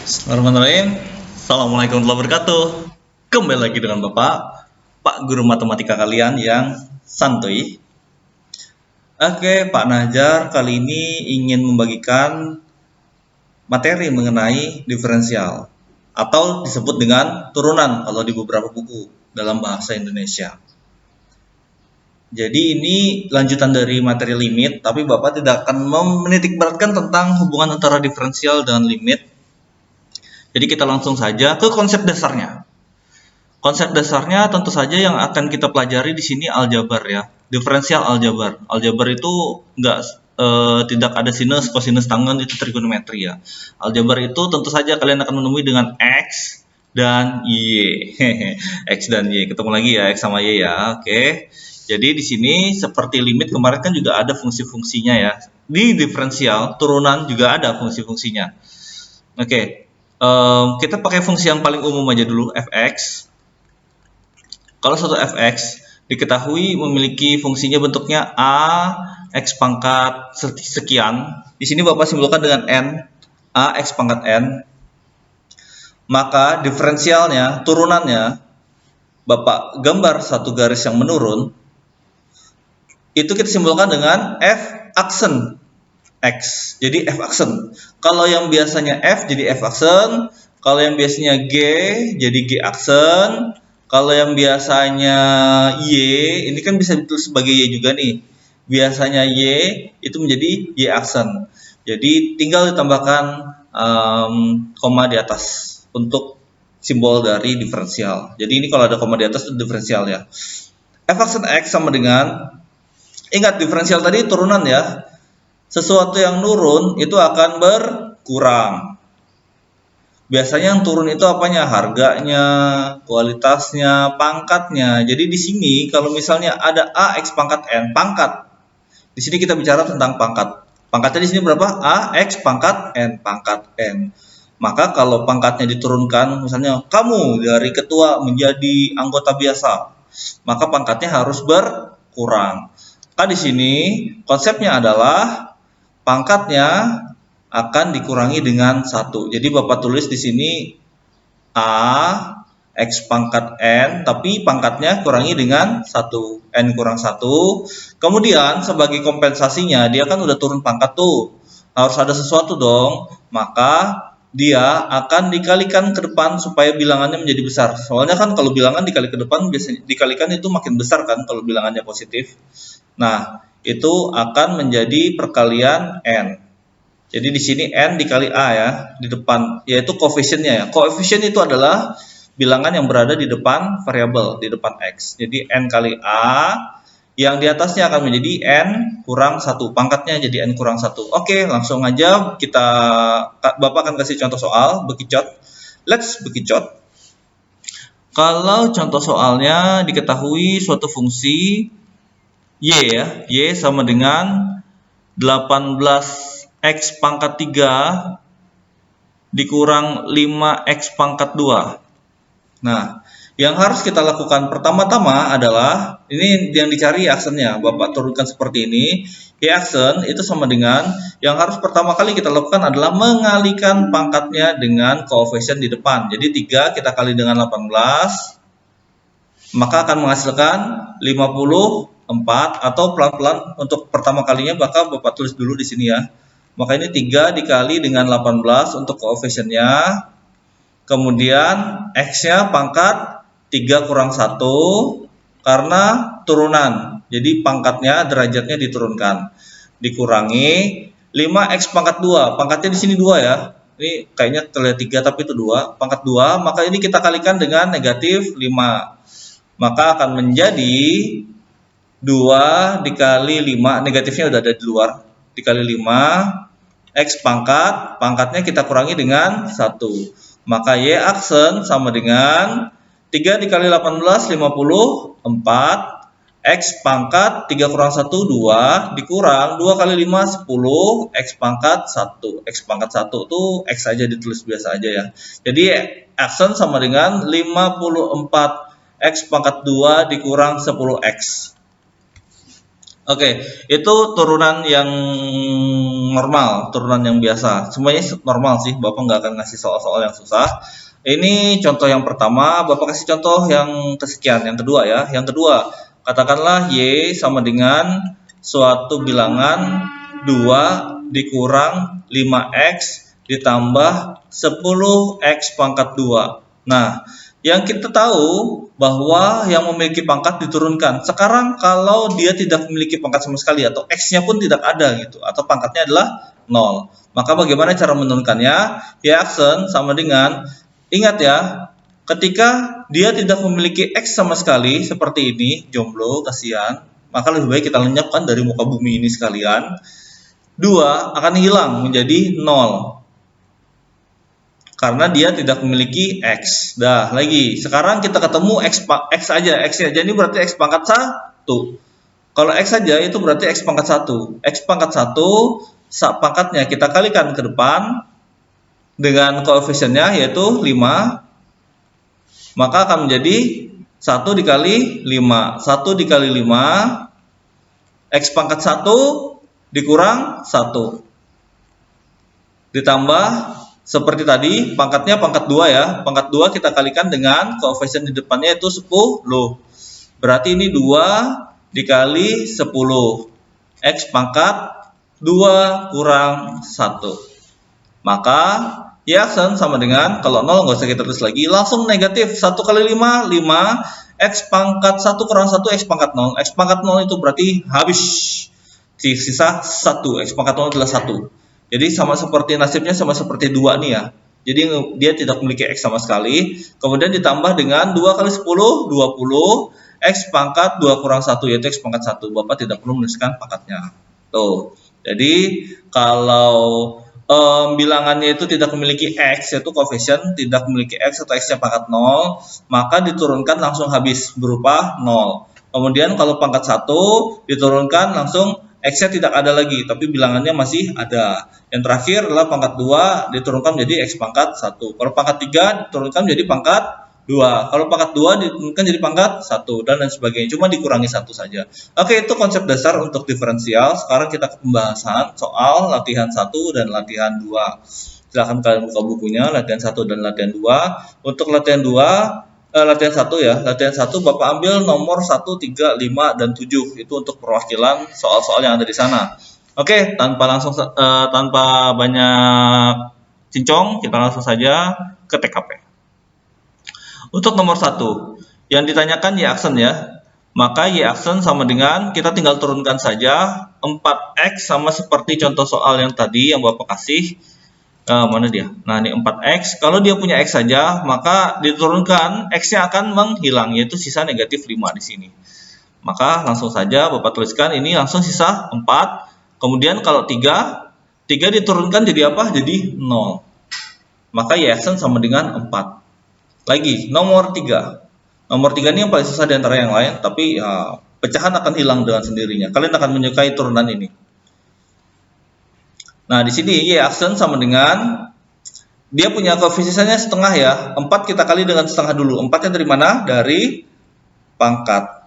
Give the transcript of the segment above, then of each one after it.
Bismillahirrahmanirrahim. Assalamualaikum warahmatullahi wabarakatuh. Kembali lagi dengan Pak Guru Matematika kalian yang santuy. Oke, Pak Najar kali ini ingin membagikan materi mengenai diferensial atau disebut dengan turunan kalau di beberapa buku dalam bahasa Indonesia. Jadi ini lanjutan dari materi limit, tapi Bapak tidak akan menitikberatkan tentang hubungan antara diferensial dan limit. Jadi kita langsung saja ke konsep dasarnya. Konsep dasarnya tentu saja yang akan kita pelajari di sini aljabar ya, diferensial aljabar. Aljabar itu tidak ada sinus, kosinus, tangen, itu trigonometri ya. Aljabar itu tentu saja kalian akan menemui dengan x dan y. X dan y, ketemu lagi ya x sama y ya. Oke. Jadi di sini seperti limit kemarin kan juga ada fungsi-fungsinya ya. Di diferensial turunan juga ada fungsi-fungsinya. Oke. Kita pakai fungsi yang paling umum aja dulu, fx. Kalau suatu fx diketahui memiliki fungsinya bentuknya a x pangkat sekian. Di sini Bapak simpulkan dengan n, a x pangkat n. Maka diferensialnya, turunannya, Bapak gambar satu garis yang menurun. Itu kita simpulkan dengan f aksen X, jadi F aksen. Kalau yang biasanya F jadi F aksen, kalau yang biasanya G jadi G aksen, kalau yang biasanya Y, ini kan bisa ditulis sebagai Y juga nih. Biasanya Y itu menjadi Y aksen. Jadi tinggal ditambahkan koma di atas untuk simbol dari diferensial. Jadi ini kalau ada koma di atas itu diferensial ya. F aksen X sama dengan, ingat diferensial tadi turunan ya. Sesuatu yang turun itu akan berkurang. Biasanya yang turun itu apanya? Harganya, kualitasnya, pangkatnya. Jadi di sini kalau misalnya ada A X pangkat N, pangkat. Di sini kita bicara tentang pangkat. Pangkatnya di sini berapa? A X pangkat N, pangkat N. Maka kalau pangkatnya diturunkan, misalnya kamu dari ketua menjadi anggota biasa, maka pangkatnya harus berkurang. Maka di sini konsepnya adalah pangkatnya akan dikurangi dengan 1. Jadi Bapak tulis di sini A X pangkat N, tapi pangkatnya kurangi dengan 1. N kurang 1. Kemudian sebagai kompensasinya, dia kan udah turun pangkat tuh. Harus ada sesuatu dong. Maka dia akan dikalikan ke depan supaya bilangannya menjadi besar. Soalnya kan kalau bilangan dikali ke depan, biasanya dikalikan itu makin besar kan kalau bilangannya positif. Nah, itu akan menjadi perkalian N. Jadi di sini N dikali A ya, di depan, yaitu koefisiennya ya. Koefisien itu adalah bilangan yang berada di depan variabel, di depan X. Jadi N kali A, yang di atasnya akan menjadi N kurang 1. Pangkatnya jadi N kurang 1. Oke, langsung aja Bapak akan kasih contoh soal, bekicot. Let's bekicot. Kalau contoh soalnya diketahui suatu fungsi Y ya, Y sama dengan 18X pangkat 3 dikurang 5X pangkat 2. Nah, yang harus kita lakukan pertama-tama adalah, ini yang dicari aksennya, Bapak turunkan seperti ini. Y aksen itu sama dengan, yang harus pertama kali kita lakukan adalah mengalikan pangkatnya dengan koefisien di depan. Jadi 3 kita kali dengan 18, maka akan menghasilkan 54, atau pelan-pelan untuk pertama kalinya Bapak tulis dulu di sini ya. Maka ini 3 dikali dengan 18 untuk koefisiennya. Kemudian X-nya pangkat 3 kurang 1 karena turunan. Jadi pangkatnya, derajatnya diturunkan. Dikurangi 5X pangkat 2. Pangkatnya di sini 2 ya. Ini kayaknya terlihat 3 tapi itu 2. Pangkat 2, maka ini kita kalikan dengan negatif 5. Maka akan menjadi 2 dikali 5, negatifnya udah ada di luar, dikali 5, X pangkatnya kita kurangi dengan 1. Maka Y aksen sama dengan 3 dikali 18, 54, X pangkat 3 kurang 1, 2, dikurang 2 kali 5, 10, X pangkat 1. X pangkat 1 itu X aja ditulis biasa aja ya. Jadi aksen sama dengan 54 X pangkat 2 dikurang 10X. Oke, itu turunan yang normal, turunan yang biasa. Semuanya normal sih, Bapak nggak akan ngasih soal-soal yang susah. Ini contoh yang pertama, Bapak kasih contoh yang kesekian, yang kedua ya. Yang kedua, katakanlah Y sama dengan suatu bilangan 2 dikurang 5X ditambah 10X pangkat 2. Nah, yang kita tahu bahwa yang memiliki pangkat diturunkan. Sekarang kalau dia tidak memiliki pangkat sama sekali atau X-nya pun tidak ada gitu, atau pangkatnya adalah 0. Maka bagaimana cara menurunkannya? Ya, aksen sama dengan, ingat ya, ketika dia tidak memiliki X sama sekali, seperti ini, jomblo, kasihan, maka lebih baik kita lenyapkan dari muka bumi ini sekalian. 2 akan hilang menjadi 0. Karena dia tidak memiliki X. Dah, lagi. Sekarang kita ketemu X aja. X aja ini berarti X pangkat 1. Kalau X saja itu berarti X pangkat 1. X pangkat 1, pangkatnya kita kalikan ke depan dengan koefisiennya yaitu 5. Maka akan menjadi 1 dikali 5. 1 dikali 5, X pangkat 1 dikurang 1. Ditambah seperti tadi, pangkatnya pangkat 2 ya. Pangkat 2 kita kalikan dengan koefisien di depannya itu 10. Berarti ini 2 dikali 10. X pangkat 2 kurang 1. Maka ya aksen sama dengan, kalau 0 nggak usah kita tulis lagi, langsung negatif. 1 kali 5, 5. X pangkat 1 kurang 1, X pangkat 0. X pangkat 0 itu berarti habis. Sisa 1. X pangkat 0 adalah 1. Jadi sama seperti nasibnya sama seperti 2 nih ya. Jadi dia tidak memiliki X sama sekali. Kemudian ditambah dengan 2 kali 10, 20. X pangkat 2 kurang 1 yaitu X pangkat 1. Bapak tidak perlu menuliskan pangkatnya. Tuh. Jadi kalau bilangannya itu tidak memiliki X, yaitu koefisien tidak memiliki X atau X-nya pangkat 0, maka diturunkan langsung habis berupa 0. Kemudian kalau pangkat 1 diturunkan langsung X-nya tidak ada lagi, tapi bilangannya masih ada. Yang terakhir adalah pangkat 2 diturunkan menjadi X pangkat 1. Kalau pangkat 3 diturunkan menjadi pangkat 2. Kalau pangkat 2 diturunkan jadi pangkat 1 dan lain sebagainya. Cuma dikurangi 1 saja. Oke, itu konsep dasar untuk diferensial. Sekarang kita ke pembahasan soal latihan 1 dan latihan 2. Silahkan kalian buka bukunya, latihan 1 dan latihan 2. Untuk latihan 2, latihan 1 ya. Latihan 1 Bapak ambil nomor 1, 3, 5, dan 7. Itu untuk perwakilan soal-soal yang ada di sana. Oke, tanpa banyak cincong, kita langsung saja ke TKP. Untuk nomor 1, yang ditanyakan Y aksen ya. Maka Y aksen sama dengan, kita tinggal turunkan saja 4X sama seperti contoh soal yang tadi yang Bapak kasih. Mana dia? Nah, ini 4X. Kalau dia punya X saja, maka diturunkan X-nya akan menghilang, yaitu sisa negatif 5 di sini. Maka langsung saja Bapak tuliskan ini langsung sisa 4. Kemudian kalau 3 diturunkan jadi apa? Jadi 0. Maka Y aksen sama dengan 4. Lagi, nomor 3. Nomor 3 ini yang paling susah di antara yang lain, tapi ya, pecahan akan hilang dengan sendirinya. Kalian akan menyukai turunan ini. Nah, di sini Y aksen sama dengan, dia punya koefisiennya setengah ya. 4 kita kali dengan setengah dulu. 4-nya dari mana? Dari pangkat.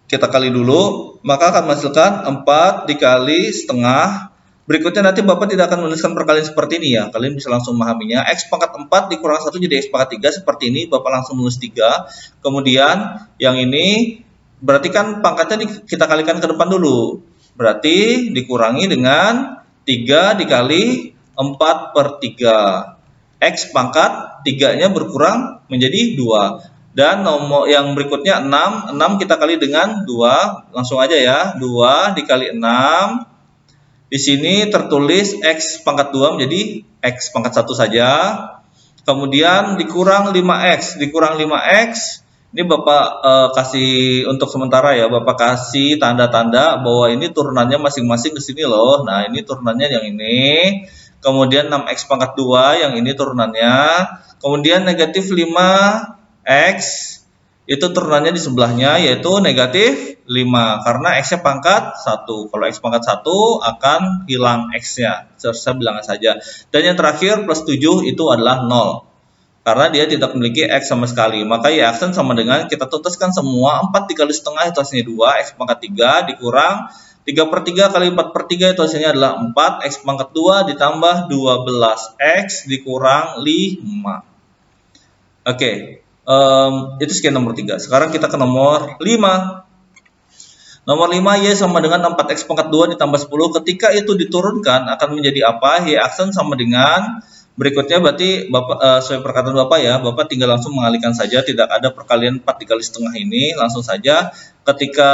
Kita kali dulu, maka akan menghasilkan 4 dikali setengah. Berikutnya nanti Bapak tidak akan menuliskan perkalian seperti ini ya. Kalian bisa langsung memahaminya. X pangkat 4 dikurang 1 jadi X pangkat 3 seperti ini. Bapak langsung menulis 3. Kemudian yang ini berarti kan pangkatnya kita kalikan ke depan dulu. Berarti dikurangi dengan 3 dikali 4 per 3. X pangkat 3-nya berkurang menjadi 2. Dan nomor yang berikutnya 6. 6 kita kali dengan 2. Langsung aja ya. 2 dikali 6. Di sini tertulis X pangkat 2 menjadi X pangkat 1 saja. Kemudian dikurang 5X. Dikurang 5X. Ini Bapak kasih untuk sementara ya, Bapak kasih tanda-tanda bahwa ini turunannya masing-masing ke sini loh. Nah, ini turunannya yang ini. Kemudian 6X pangkat 2, yang ini turunannya. Kemudian negatif 5X, itu turunannya di sebelahnya, yaitu negatif 5. Karena X-nya pangkat 1. Kalau X pangkat 1 akan hilang X-nya. Saya bilang saja. Dan yang terakhir, plus 7 itu adalah 0. karena dia tidak memiliki X sama sekali. Maka Y aksen sama dengan kita tutaskan semua 4 dikali setengah itu hasilnya 2, X pangkat 3 dikurang 3/3 kali 4/3 itu hasilnya adalah 4, X pangkat 2 ditambah 12X dikurang 5. Oke, itu sekian nomor 3. Sekarang kita ke nomor 5. Nomor 5, Y sama dengan 4X pangkat 2 ditambah 10. Ketika itu diturunkan akan menjadi apa? Y aksen sama dengan berikutnya, berarti Bapak sesuai perkataan Bapak ya, Bapak tinggal langsung mengalihkan saja, tidak ada perkalian 4 dikali setengah ini, langsung saja ketika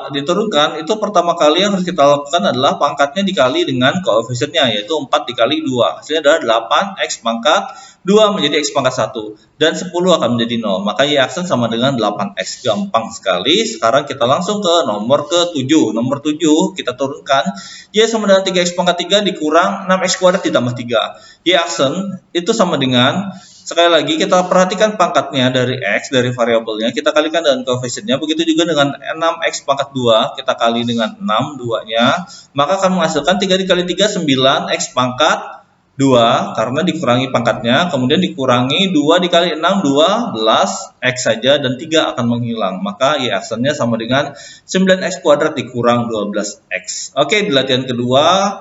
diturunkan itu pertama kali yang harus kita lakukan adalah pangkatnya dikali dengan koefisiennya, yaitu 4 dikali 2. Hasilnya adalah 8X pangkat 2 menjadi X pangkat 1 dan 10 akan menjadi 0. Maka Y aksen sama dengan 8X. Gampang sekali. Sekarang kita langsung ke nomor ke-7. Nomor 7 kita turunkan Y sama dengan 3X pangkat 3 dikurang 6X kuadrat ditambah 3. Y aksen itu sama dengan, sekali lagi kita perhatikan pangkatnya dari X, dari variabelnya, kita kalikan dengan koefisiennya. Begitu juga dengan 6X pangkat 2, kita kali dengan 6, 2-nya, maka akan menghasilkan 3 dikali 3, 9X pangkat 2, karena dikurangi pangkatnya, kemudian dikurangi 2 dikali 6, 12, X saja, dan 3 akan menghilang. Maka Y aksennya sama dengan 9X kuadrat dikurang 12X. Oke, di latihan kedua,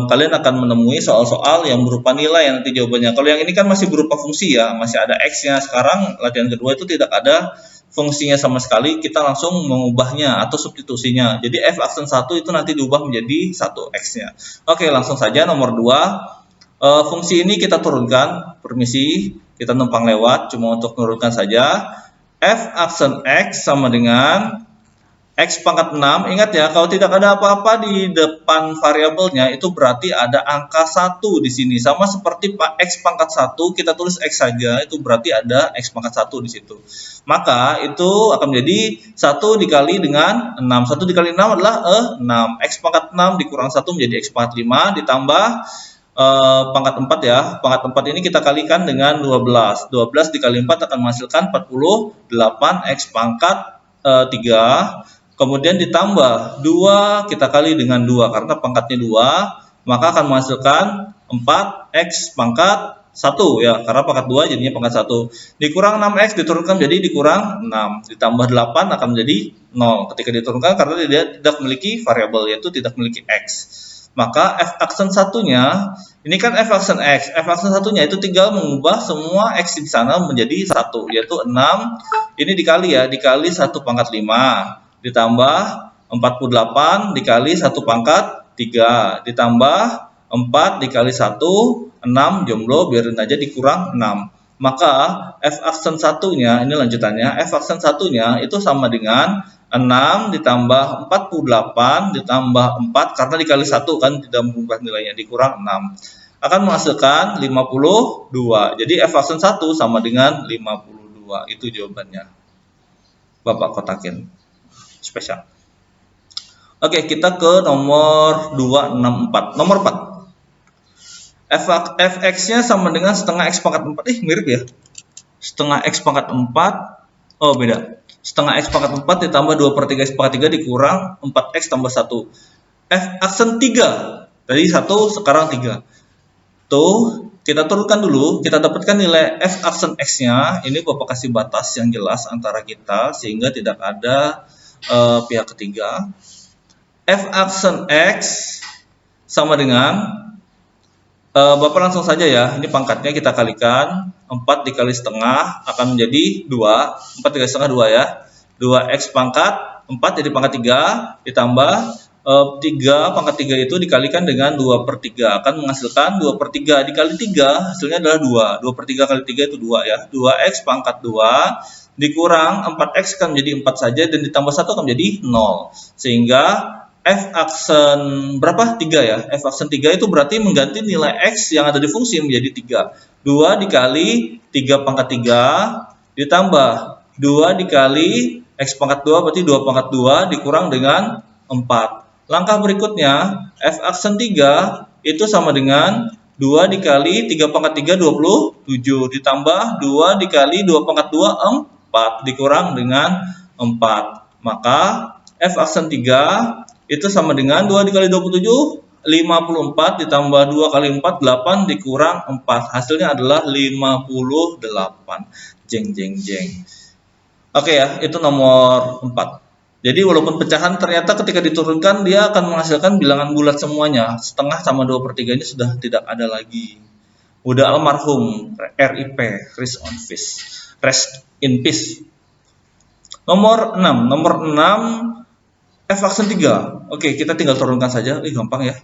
kalian akan menemui soal-soal yang berupa nilai yang nanti jawabannya. Kalau yang ini kan masih berupa fungsi ya, masih ada X-nya. Sekarang latihan kedua itu tidak ada fungsinya sama sekali, kita langsung mengubahnya atau substitusinya. Jadi F aksen 1 itu nanti diubah menjadi 1 X-nya. Oke, langsung saja nomor 2. Fungsi ini kita turunkan, permisi, kita numpang lewat, cuma untuk menurunkan saja. F aksen X sama dengan X pangkat 6, ingat ya, kalau tidak ada apa-apa di depan variabelnya, itu berarti ada angka 1 di sini. Sama seperti X pangkat 1, kita tulis X saja, itu berarti ada X pangkat 1 di situ. Maka itu akan menjadi 1 dikali dengan 6. 1 dikali 6 adalah 6. X pangkat 6 dikurang 1 menjadi X pangkat 5, ditambah pangkat 4 ya. Pangkat 4 ini kita kalikan dengan 12. 12 dikali 4 akan menghasilkan 48 X pangkat 3. Kemudian ditambah 2 kita kali dengan 2 karena pangkatnya 2, maka akan menghasilkan 4X pangkat 1 ya, karena pangkat 2 jadinya pangkat 1. Dikurang 6X diturunkan jadi dikurang 6, ditambah 8 akan menjadi 0 ketika diturunkan karena dia tidak memiliki variabel, yaitu tidak memiliki X. Maka F aksen satunya, ini kan F aksen X, F aksen satunya itu tinggal mengubah semua X di sana menjadi 1, yaitu 6, ini dikali ya, dikali 1 pangkat 5. Ditambah 48 dikali 1 pangkat 3, ditambah 4 dikali 1, 6, jomblo, biarin aja dikurang 6. Maka F aksen satunya, ini lanjutannya, F aksen satunya itu sama dengan 6 ditambah 48 ditambah 4, karena dikali 1 kan tidak mengubah nilainya, dikurang 6. Akan menghasilkan 52. Jadi F aksen 1 sama dengan 52. Itu jawabannya. Bapak kotakin. Spesial. Oke, kita ke nomor 264. Nomor 4. Fx-nya sama dengan setengah X pangkat 4. Mirip ya. Setengah X pangkat 4. Oh, beda. Setengah X pangkat 4 ditambah 2/3 X pangkat 3 dikurang 4X tambah 1. F aksen 3. Tadi 1, sekarang 3. Tuh, kita turunkan dulu, kita dapatkan nilai F aksen X-nya. Ini Bapak kasih batas yang jelas antara kita sehingga tidak ada pihak ketiga. F aksen X sama dengan Bapak langsung saja ya, ini pangkatnya kita kalikan 4 dikali setengah akan menjadi 2, 4 dikali setengah 2 ya, 2X pangkat 4 jadi pangkat 3 ditambah 3 pangkat 3 itu dikalikan dengan 2/3 akan menghasilkan 2/3 dikali 3 hasilnya adalah 2, 2/3 kali 3 itu 2 ya, 2X pangkat 2 dikurang 4X kan menjadi 4 saja dan ditambah 1 akan menjadi 0. Sehingga F aksen berapa? 3 ya. F aksen 3 itu berarti mengganti nilai X yang ada di fungsi menjadi 3. 2 dikali 3 pangkat 3 ditambah 2 dikali X pangkat 2 berarti 2 pangkat 2 dikurang dengan 4. Langkah berikutnya F aksen 3 itu sama dengan 2 dikali 3 pangkat 3 27 ditambah 2 dikali 2 pangkat 2 4 dikurang dengan 4. Maka F aksen 3 itu sama dengan 2 dikali 27 54 ditambah 2 kali 4, 8 dikurang 4. Hasilnya adalah 58. Jeng, jeng, jeng. Oke ya, itu nomor 4. Jadi walaupun pecahan ternyata ketika diturunkan dia akan menghasilkan bilangan bulat semuanya. Setengah sama 2/3 ini sudah tidak ada lagi. Udah almarhum, RIP, rest in peace. Nomor 6, F aksen 3. Oke, kita tinggal turunkan saja. Gampang ya.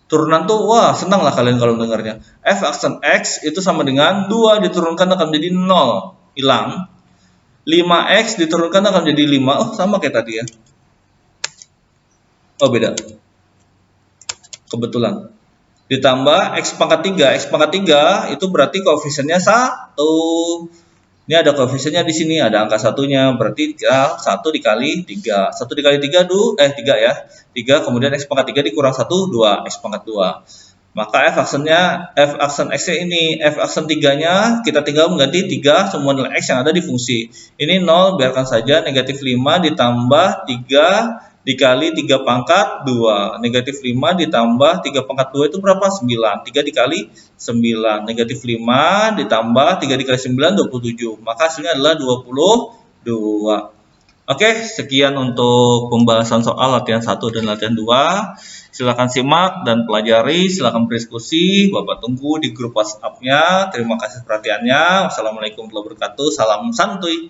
Turunan tuh, wah senang lah kalian kalau dengarnya. F aksen X itu sama dengan 2 diturunkan akan menjadi 0. Hilang. 5X diturunkan akan menjadi 5. Oh, sama kayak tadi ya. Oh, beda. Kebetulan. Ditambah X pangkat 3. X pangkat 3 itu berarti koefisiennya 1. Ini ada koefisiennya di sini, ada angka satunya, berarti 1 dikali 3. 1 dikali 3, 3 ya. 3, kemudian X pangkat 3 dikurang 1, 2. X pangkat 2. Maka F aksen X ini, F aksen 3-nya kita tinggal mengganti 3 semua nilai X yang ada di fungsi. Ini 0, biarkan saja, negatif 5 ditambah 3 dikali 3 pangkat 2. Negatif 5 ditambah 3 pangkat 2 itu berapa? 9. 3 dikali 9. Negatif 5 ditambah 3 dikali 9, 27. Maka hasilnya adalah 22. Oke, sekian untuk pembahasan soal latihan 1 dan latihan 2. Silakan simak dan pelajari, silakan berdiskusi. Bapak tunggu di grup WhatsApp-nya. Terima kasih perhatiannya. Wassalamualaikum warahmatullahi wabarakatuh. Salam santuy.